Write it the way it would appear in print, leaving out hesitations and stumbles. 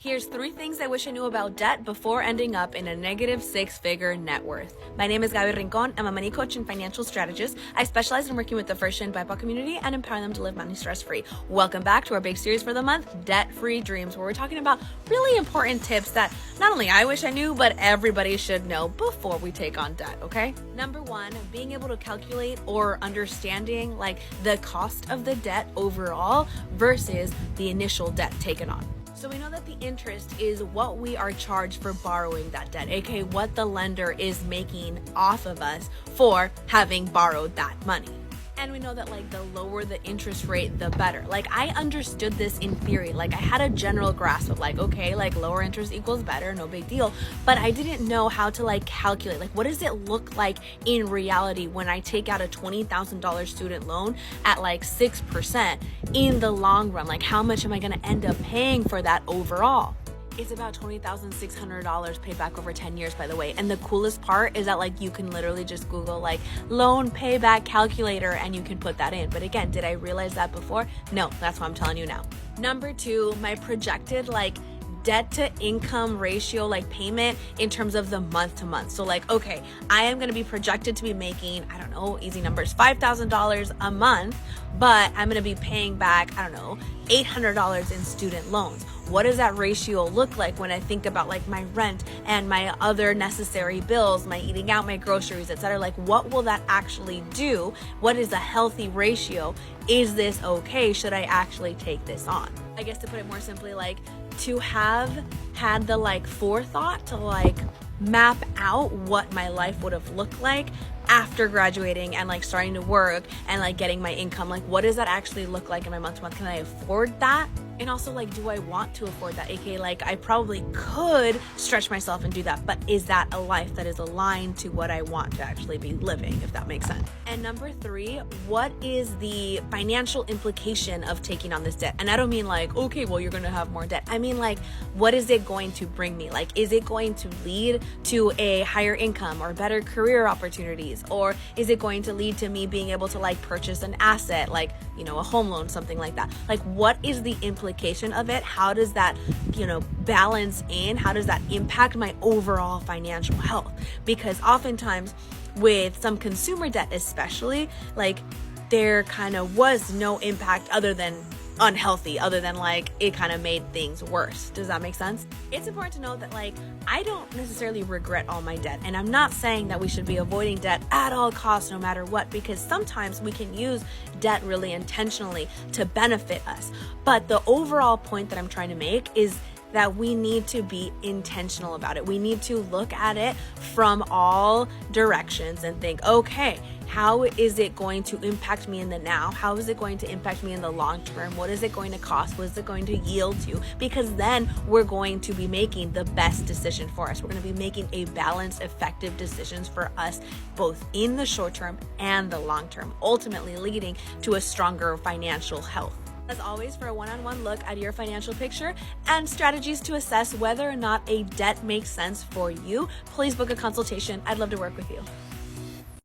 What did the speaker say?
Here's 3 things I wish I knew about debt before ending up in a negative 6-figure net worth. My name is Gaby Rincon. I'm a money coach and financial strategist. I specialize in working with the first-gen BIPOC community and empowering them to live money stress-free. Welcome back to our big series for the month, Debt-Free Dreams, where we're talking about really important tips that not only I wish I knew, but everybody should know before we take on debt, okay? Number 1, being able to calculate or understanding the cost of the debt overall versus the initial debt taken on. So we know that the interest is what we are charged for borrowing that debt, aka what the lender is making off of us for having borrowed that money. And we know that the lower the interest rate, the better. I understood this in theory. I had a general grasp of okay, lower interest equals better, no big deal. But I didn't know how to calculate, what does it look like in reality when I take out a $20,000 student loan at 6% in the long run? How much am I gonna end up paying for that overall? It's about $20,600 paid back over 10 years, by the way. And the coolest part is that you can literally just Google loan payback calculator and you can put that in. But again, did I realize that before? No, that's what I'm telling you now. Number 2, my projected debt to income ratio, payment in terms of the month to month. So okay, I am going to be projected to be making, I don't know, easy numbers, $5,000 a month, but I'm going to be paying back, I don't know, $800 in student loans. What does that ratio look like when I think about my rent and my other necessary bills, my eating out, my groceries, etc.? What will that actually do? What is a healthy ratio? Is this okay? Should I actually take this on? I guess to put it more simply, to have had the forethought to map out what my life would have looked like after graduating and starting to work and getting my income. What does that actually look like in my month to month? Can I afford that? And also do I want to afford that? AKA I probably could stretch myself and do that, but is that a life that is aligned to what I want to actually be living, if that makes sense? And number 3, what is the financial implication of taking on this debt? And I don't mean okay, well, you're going to have more debt. I mean what is it going to bring me? Is it going to lead to a higher income or better career opportunities? Or is it going to lead to me being able to purchase an asset, a home loan, something like that? What is the implication of it? How does that, balance in? How does that impact my overall financial health? Because oftentimes with some consumer debt, especially, there kind of was no impact other than unhealthy, other than it kind of made things worse. Does that make sense? It's important to know that I don't necessarily regret all my debt, and I'm not saying that we should be avoiding debt at all costs no matter what, because sometimes we can use debt really intentionally to benefit us. But the overall point that I'm trying to make is that we need to be intentional about it. We need to look at it from all directions and think, okay, how is it going to impact me in the now? How is it going to impact me in the long term? What is it going to cost? What is it going to yield to? Because then we're going to be making the best decision for us. We're going to be making a balanced, effective decisions for us, both in the short term and the long term, ultimately leading to a stronger financial health. As always, for a one-on-one look at your financial picture and strategies to assess whether or not a debt makes sense for you, please book a consultation. I'd love to work with you.